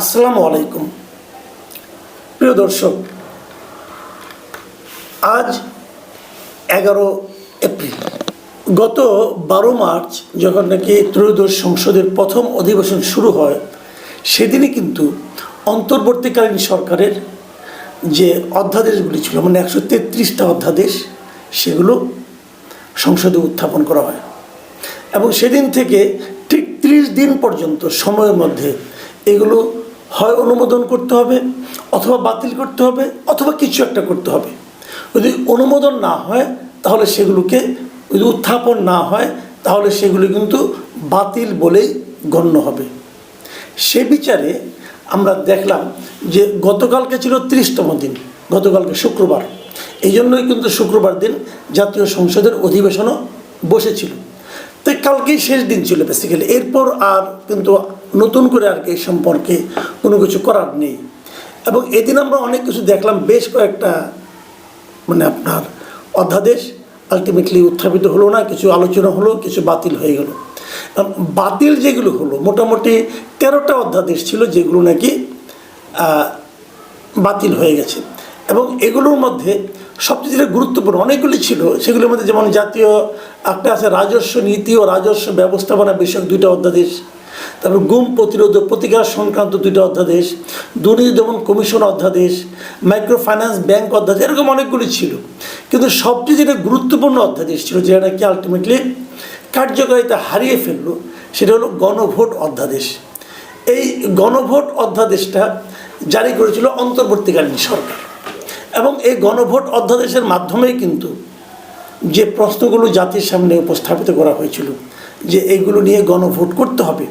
আসসালামু আলাইকুম প্রিয় দর্শক, আজ 11 এপ্রিল। গত 12 মার্চ যখন নাকি ত্রয়োদশ সংসদের প্রথম অধিবেশন শুরু হয়, সেদিনই কিন্তু অন্তর্বর্তীকালীন সরকারের যে অধ্যাদেশগুলি ছিল, মানে 133টা অধ্যাদেশ, সেগুলো সংসদে উত্থাপন করা হয়। এবং সেদিন থেকে ঠিক 30 দিন পর্যন্ত সময়ের মধ্যে এগুলো হয় অনুমোদন করতে হবে, অথবা বাতিল করতে হবে, অথবা কিছু একটা করতে হবে। যদি অনুমোদন না হয় তাহলে সেগুলোকে, যদি উত্থাপন না হয় তাহলে সেগুলি কিন্তু বাতিল বলেই গণ্য হবে। সে বিচারে আমরা দেখলাম যে গতকালকে ছিল 30তম দিন, গতকালকে শুক্রবার। এই জন্যই কিন্তু শুক্রবার দিন জাতীয় সংসদের অধিবেশনও বসেছিল। তো কালকেই শেষ দিন ছিল বেসিক্যালি। এরপর আর কিন্তু নতুন করে আর কি এই সম্পর্কে কোনো কিছু করার নেই। এবং এদিন আমরা অনেক কিছু দেখলাম, বেশ কয়েকটা আপনার অধ্যাদেশ আলটিমেটলি উত্থাপিত হলো না, কিছু আলোচনা হলো, কিছু বাতিল হয়ে গেল। বাতিল যেগুলো হলো মোটামুটি 13টা অধ্যাদেশ ছিল যেগুলো নাকি বাতিল হয়ে গেছে। এবং এগুলোর মধ্যে সবচেয়ে যেটা গুরুত্বপূর্ণ, অনেকগুলি ছিল সেগুলোর মধ্যে, যেমন জাতীয় একটা আছে রাজস্ব নীতি ও রাজস্ব ব্যবস্থাপনা বিষয়ক 2টা অধ্যাদেশ, তারপর গুম প্রতিরোধ ও প্রতিকার সংক্রান্ত 2টা অধ্যাদেশ, দুর্নীতি দমন কমিশন অধ্যাদেশ, মাইক্রো ফাইন্যান্স ব্যাংক অধ্যাদেশ, এরকম অনেকগুলি ছিল। কিন্তু সবচেয়ে যেটা গুরুত্বপূর্ণ অধ্যাদেশ ছিল, যেটা নাকি আলটিমেটলি কার্যকারিতা হারিয়ে ফেললো, সেটা হলো গণভোট অধ্যাদেশ। এই গণভোট অধ্যাদেশটা জারি করেছিল অন্তর্বর্তীকালীন সরকার। এবং এই গণভোট অধ্যাদেশের মাধ্যমেই কিন্তু যে প্রশ্নগুলো জাতির সামনে উপস্থাপিত করা হয়েছিল যে এইগুলো নিয়ে গণভোট করতে হবে,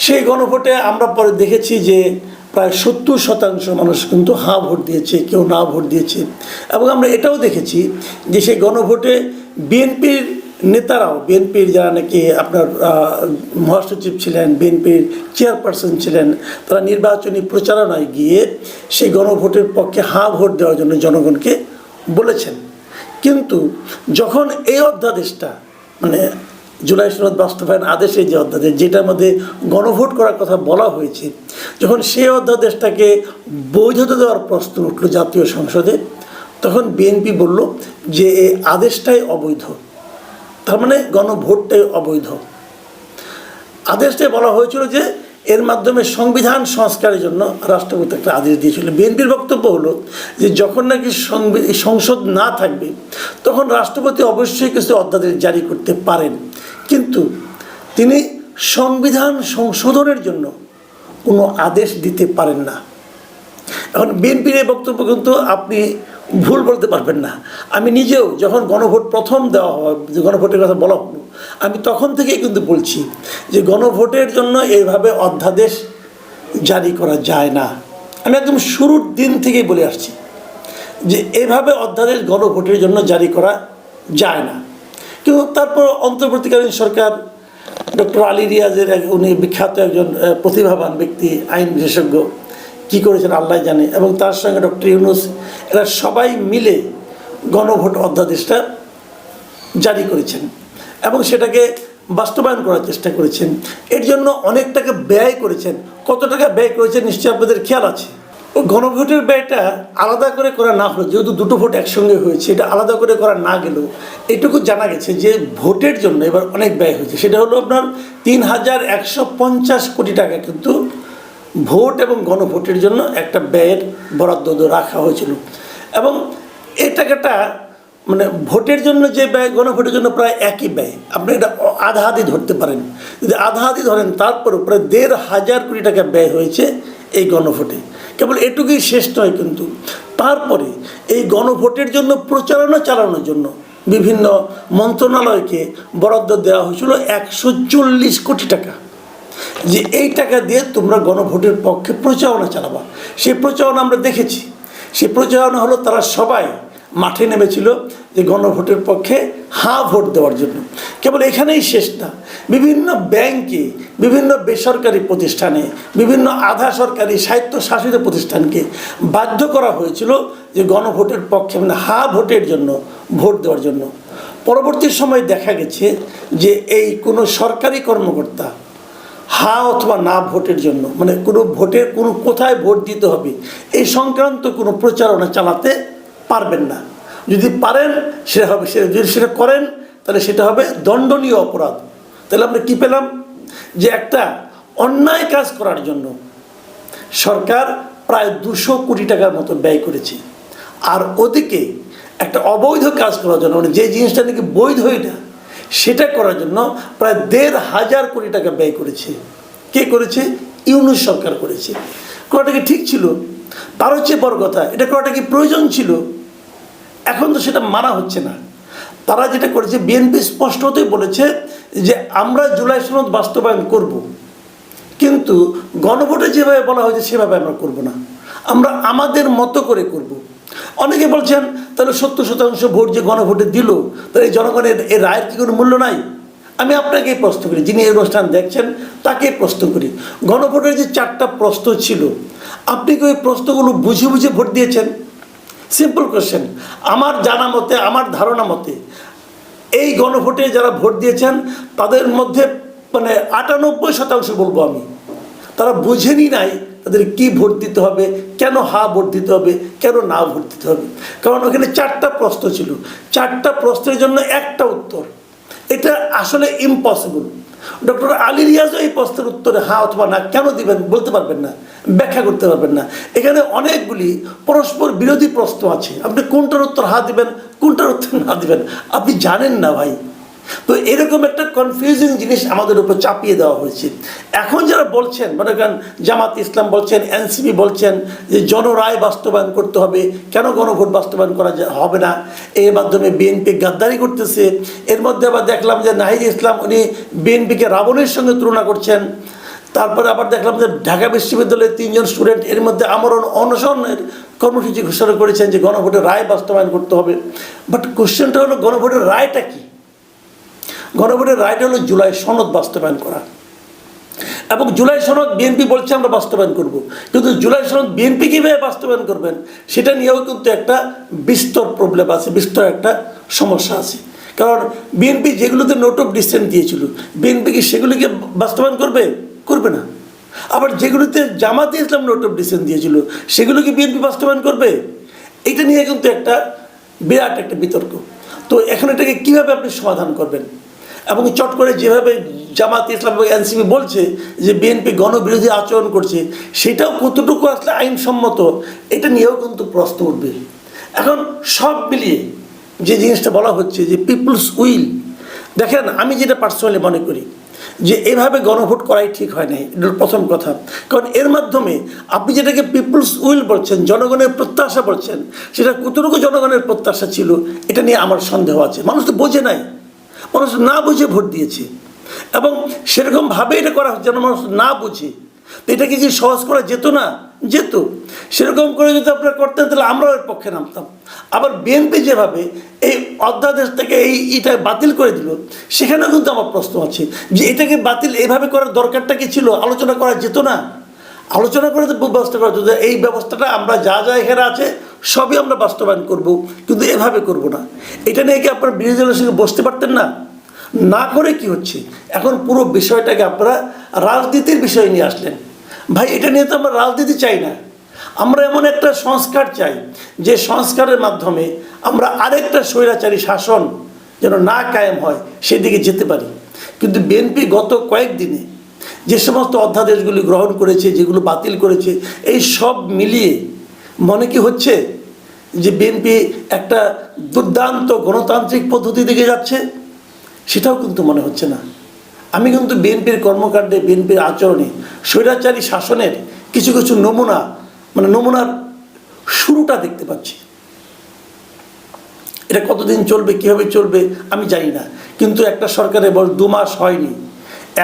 সেই গণভোটে আমরা পরে দেখেছি যে প্রায় 70% মানুষ কিন্তু হ্যাঁ ভোট দিয়েছে, কেউ না ভোট দিয়েছে। এবং আমরা এটাও দেখেছি যে সেই গণভোটে বিএনপির নেতারাও, বিএনপির যারা নাকি আপনার মহাসচিব ছিলেন, বিএনপির চেয়ারপারসন ছিলেন, তারা নির্বাচনী প্রচারণায় গিয়ে সেই গণভোটের পক্ষে হ্যাঁ ভোট দেওয়ার জন্য জনগণকে বলেছেন। কিন্তু যখন এই অধ্যাদেশটা, জুলাই সনদ বাস্তবায়ন আদেশে যে অধ্যাদেশ, যেটার মধ্যে গণভোট করার কথা বলা হয়েছে, যখন সেই অধ্যাদেশটাকে বৈধতা দেওয়ার প্রশ্ন উঠল জাতীয় সংসদে, তখন বিএনপি বলল যে এই আদেশটাই অবৈধ, তার মানে গণভোটটাই অবৈধ। আদেশটাই বলা হয়েছিল যে এর মাধ্যমে সংবিধান সংস্কারের জন্য রাষ্ট্রপতি একটা আদেশ দিয়েছিল। বিএনপির বক্তব্য হলো যে যখন নাকি সংসদ না থাকবে তখন রাষ্ট্রপতি অবশ্যই কিছু অধ্যাদেশ জারি করতে পারেন, কিন্তু তিনি সংবিধান সংশোধনের জন্য কোনো আদেশ দিতে পারেন না। এখন বিএনপির এই বক্তব্য কিন্তু আপনি ভুল বলতে পারবেন না। আমি নিজেও যখন গণভোট প্রথম দেওয়া হয়, যে গণভোটের কথা বলা হলো, আমি তখন থেকেই কিন্তু বলছি যে গণভোটের জন্য এইভাবে অধ্যাদেশ জারি করা যায় না। আমি একদম শুরুর দিন থেকেই বলে আসছি যে এভাবে অধ্যাদেশ গণভোটের জন্য জারি করা যায় না। কিন্তু তারপর অন্তর্বর্তীকালীন সরকার, ডক্টর আলী রিয়াজের উনি বিখ্যাত একজন প্রতিভাবান ব্যক্তি, আইন বিশেষজ্ঞ, কী করেছেন আল্লাহ জানে, এবং তার সঙ্গে ডক্টর ইউনূস, এরা সবাই মিলে গণভোট অধ্যাদেশটা জারি করেছেন এবং সেটাকে বাস্তবায়ন করার চেষ্টা করেছেন। এর জন্য অনেক টাকা ব্যয় করেছেন। কত টাকা ব্যয় করেছেন নিশ্চয়ই আপনাদের খেয়াল আছে। ও গণভোটের ব্যয়টা আলাদা করে করা না হলো, যেহেতু 2টো ভোট একসঙ্গে হয়েছে, এটা আলাদা করে করা না গেলেও এটুকু জানা গেছে যে ভোটের জন্য এবার অনেক ব্যয় হয়েছে। সেটা হলো আপনার 3150 কোটি টাকা কিন্তু ভোট এবং গণভোটের জন্য একটা ব্যয়ের বরাদ্দ রাখা হয়েছিল। এবং এই টাকাটা ভোটের জন্য যে ব্যয়, গণভোটের জন্য প্রায় একই ব্যয়। আপনি এটা আধা আধি ধরতে পারেন। যদি আধা আধি ধরেন, তারপরেও প্রায় 1500 কোটি টাকা ব্যয় হয়েছে এই গণভোটে। কেবল এটুকুই শেষ নয়, কিন্তু তারপরে এই গণভোটের জন্য প্রচারণা চালানোর জন্য বিভিন্ন মন্ত্রণালয়কে বরাদ্দ দেওয়া হয়েছিল 140 কোটি টাকা, যে এই টাকা দিয়ে তোমরা গণভোটের পক্ষে প্রচারণা চালাবা। সেই প্রচারণা আমরা দেখেছি। সেই প্রচারণা হলো তারা সবাই মাঠে নেমেছিল যে গণভোটের পক্ষে হ্যাঁ ভোট দেওয়ার জন্য। কেবল এখানেই শেষ না, বিভিন্ন ব্যাংকে, বিভিন্ন বেসরকারি প্রতিষ্ঠানে, বিভিন্ন আধা সরকারি স্বায়ত্তশাসিত প্রতিষ্ঠানকে বাধ্য করা হয়েছিল যে গণভোটের পক্ষে, হ্যাঁ ভোটের জন্য, ভোট দেওয়ার জন্য। পরবর্তী সময় দেখা গেছে যে এই কোনো সরকারি কর্মকর্তা হা অথবা না ভোটের জন্য, মানে কোনো ভোটের কোনো কোথায় ভোট দিতে হবে এই সংক্রান্ত কোনো প্রচারণা চালাতে পারবেন না। যদি পারেন সেটা হবে, যদি সেটা করেন তাহলে সেটা হবে দণ্ডনীয় অপরাধ। তাহলে আমরা কী পেলাম, যে একটা অন্যায় কাজ করার জন্য সরকার প্রায় 200 কোটি টাকার মতো ব্যয় করেছে, আর ওদিকে একটা অবৈধ কাজ করার জন্য, মানে যে জিনিসটা নাকি বৈধই না সেটা করার জন্য প্রায় 1,500 কোটি টাকা ব্যয় করেছে। কে করেছে? ইউনূস সরকার করেছে। করাটা কি ঠিক ছিল? তার হচ্ছে বড় কথা, এটা করাটা কি প্রয়োজন ছিল? এখন তো সেটা মানা হচ্ছে না। তারা যেটা করেছে, বিএনপি স্পষ্টতই বলেছে যে আমরা জুলাই সনদ বাস্তবায়ন করব, কিন্তু গণভোটে যেভাবে বলা হয়েছে সেভাবে আমরা করব না, আমরা আমাদের মতো করে করব। অনেকে বলছেন তাহলে 70% ভোট যে গণভোটে দিল, তাহলে জনগণের এই রায়ের কি কোনো মূল্য নাই? আমি আপনাকেই প্রশ্ন করি, যিনি এই অনুষ্ঠান দেখছেন তাকে প্রশ্ন করি, গণভোটের যে 4টা প্রশ্ন ছিল, আপনি কি ওই প্রশ্নগুলো বুঝে বুঝে ভোট দিয়েছেন? Simple question. আমার জানা মতে, আমার ধারণা মতে এই গণভোটে যারা ভোট দিয়েছেন তাদের মধ্যে মানে 98% বলবো আমি, তারা বুঝেনি নাই তাদের কি ভোট দিতে হবে, কেন হা ভোট দিতে হবে, কেন না ভোট দিতে হবে। কারণ ওখানে 4টা প্রশ্ন ছিল, 4টা প্রশ্নের জন্য একটা উত্তর। এটা আসলে ইম্পসিবল। ডক্টর আলী রিয়াজও এই প্রশ্নের উত্তরে হা অথবা না কেন দিবেন বলতে পারবেন না, ব্যাখ্যা করতে পারবেন না। এখানে অনেকগুলি পরস্পর বিরোধী প্রশ্ন আছে, আপনি কোনটার উত্তর হা দিবেন, কোনটার উত্তর না দিবেন আপনি জানেন না ভাই। তো এরকম একটা কনফিউজিং জিনিস আমাদের উপর চাপিয়ে দেওয়া হয়েছে। এখন যারা বলছেন, মনে করেন জামাত ইসলাম বলছেন, এনসিপি বলছেন যে জনরায় বাস্তবায়ন করতে হবে, কেন গণভোট বাস্তবায়ন করা হবে না, এর মাধ্যমে বিএনপি গাদ্দারি করতেছে। এর মধ্যে আবার দেখলাম যে নাহিদ ইসলাম উনি বিএনপিকে রাবণের সঙ্গে তুলনা করছেন। তারপরে আবার দেখলাম যে ঢাকা বিশ্ববিদ্যালয়ের 3 জন স্টুডেন্ট এর মধ্যে আমরণ অনশনের কর্মসূচি ঘোষণা করেছেন যে গণভোটের রায় বাস্তবায়ন করতে হবে। বাট কোশ্চেনটা হলো গণভোটের রায়টা কি? গণভোটের রায়টা হলো জুলাই সনদ বাস্তবায়ন করা, এবং জুলাই সনদ বিএনপি বলছে আমরা বাস্তবায়ন করব, কিন্তু জুলাই সনদ বিএনপি কীভাবে বাস্তবায়ন করবেন সেটা নিয়েও কিন্তু একটা বিস্তর প্রবলেম আছে, বিস্তর একটা সমস্যা আছে। কারণ বিএনপি যেগুলোতে নোট অফ ডিসেন্ট দিয়েছিল, বিএনপি কি সেগুলিকে বাস্তবায়ন করবে? করবে না। আবার যেগুলোতে জামাতে ইসলাম নোট অফ ডিসেন্ট দিয়েছিল সেগুলো কি বিএনপি বাস্তবায়ন করবে? এটা নিয়ে কিন্তু একটা বিরাট একটা বিতর্ক। তো এখন এটাকে কীভাবে আপনি সমাধান করবেন? এবং চট করে যেভাবে জামাত ইসলাম এবং এনসিপি বলছে যে বিএনপি গণবিরোধী আচরণ করছে, সেটাও কতটুকু আসলে আইনসম্মত এটা নিয়েও কিন্তু প্রশ্ন উঠবে। এখন সব মিলিয়ে যে জিনিসটা বলা হচ্ছে যে পিপলস উইল, দেখেন আমি যেটা পার্সোনালি মনে করি যে এভাবে গণভোট করাই ঠিক হয় নাই, এটা প্রথম কথা। কারণ এর মাধ্যমে আপনি যেটাকে পিপলস উইল বলছেন, জনগণের প্রত্যাশা বলছেন, সেটা কতটুকু জনগণের প্রত্যাশা ছিল এটা নিয়ে আমার সন্দেহ আছে। মানুষ তো বোঝে নাই, মানুষ না বুঝে ভোট দিয়েছে, এবং সেরকমভাবে এটা করা হচ্ছে যেন মানুষ না বুঝে। তো এটাকে কি সহজ করা যেত না? যেত। সেরকম করে যদি আপনারা করতেন তাহলে আমরাও এর পক্ষে নামতাম। আবার বিএনপি যেভাবে এই অধ্যাদেশ থেকে এটা বাতিল করে দিল, সেখানেও কিন্তু আমার প্রশ্ন আছে যে এটাকে বাতিল এভাবে করার দরকারটা কি ছিল? আলোচনা করা যেত না? আলোচনা করে তো ব্যবস্থা করা যেত, এই ব্যবস্থাটা আমরা যা যা এখানে আছে সবই আমরা বাস্তবায়ন করব, কিন্তু এভাবে করব না। এটা নিয়ে কি আপনারা বিরোধী দলের সঙ্গে বসতে পারতেন না? না করে কি হচ্ছে, এখন পুরো বিষয়টাকে আপনারা রাজনীতির বিষয় নিয়ে আসলেন। ভাই এটা নিয়ে তো আমরা রাজনীতি চাই না, আমরা এমন একটা সংস্কার চাই যে সংস্কারের মাধ্যমে আমরা আরেকটা স্বৈরাচারী শাসন যেন না কায়েম হয় সেদিকে যেতে পারি। কিন্তু বিএনপি গত কয়েকদিনে যে সমস্ত অধ্যাদেশগুলি গ্রহণ করেছে, যেগুলো বাতিল করেছে, এই সব মিলিয়ে মনে কি হচ্ছে যে বিএনপি একটা দুর্দান্ত গণতান্ত্রিক পদ্ধতি দিকে যাচ্ছে? সেটাও কিন্তু মনে হচ্ছে না। আমি কিন্তু বিএনপির কর্মকাণ্ডে, বিএনপির আচরণে স্বৈরাচারী শাসনের কিছু কিছু নমুনার শুরুটা দেখতে পাচ্ছি। এটা কতদিন চলবে, কীভাবে চলবে আমি জানি না, কিন্তু একটা সরকারের বয়স 2 মাস হয়নি,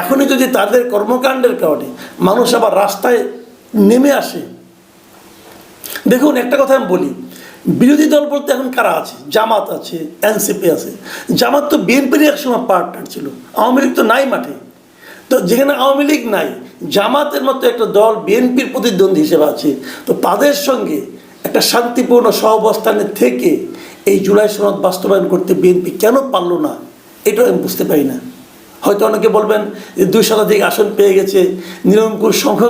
এখনই যদি তাদের কর্মকাণ্ডের কারণে মানুষ আবার রাস্তায় নেমে আসে। দেখুন একটা কথা আমি বলি, বিরোধী দল বলতে এখন কারা আছে? জামাত আছে, এনসিপি আছে। জামাত তো বিএনপির একসময় পার্টনার ছিল, আওয়ামী লীগ তো নাই মাঠে। তো যেখানে আওয়ামী লীগ নাই, জামাতের মতো একটা দল বিএনপির প্রতিদ্বন্দ্বী হিসেবে আছে, তো তাদের সঙ্গে একটা শান্তিপূর্ণ সহাবস্থানে থেকে এই জুলাই সনদ বাস্তবায়ন করতে বিএনপি কেন পারল না, এটাও আমি বুঝতে পারি না। হয়তো অনেকে বলবেন যে 2 শতাধিক আসন পেয়ে গেছে, নিরঙ্কুশ সংখ্যক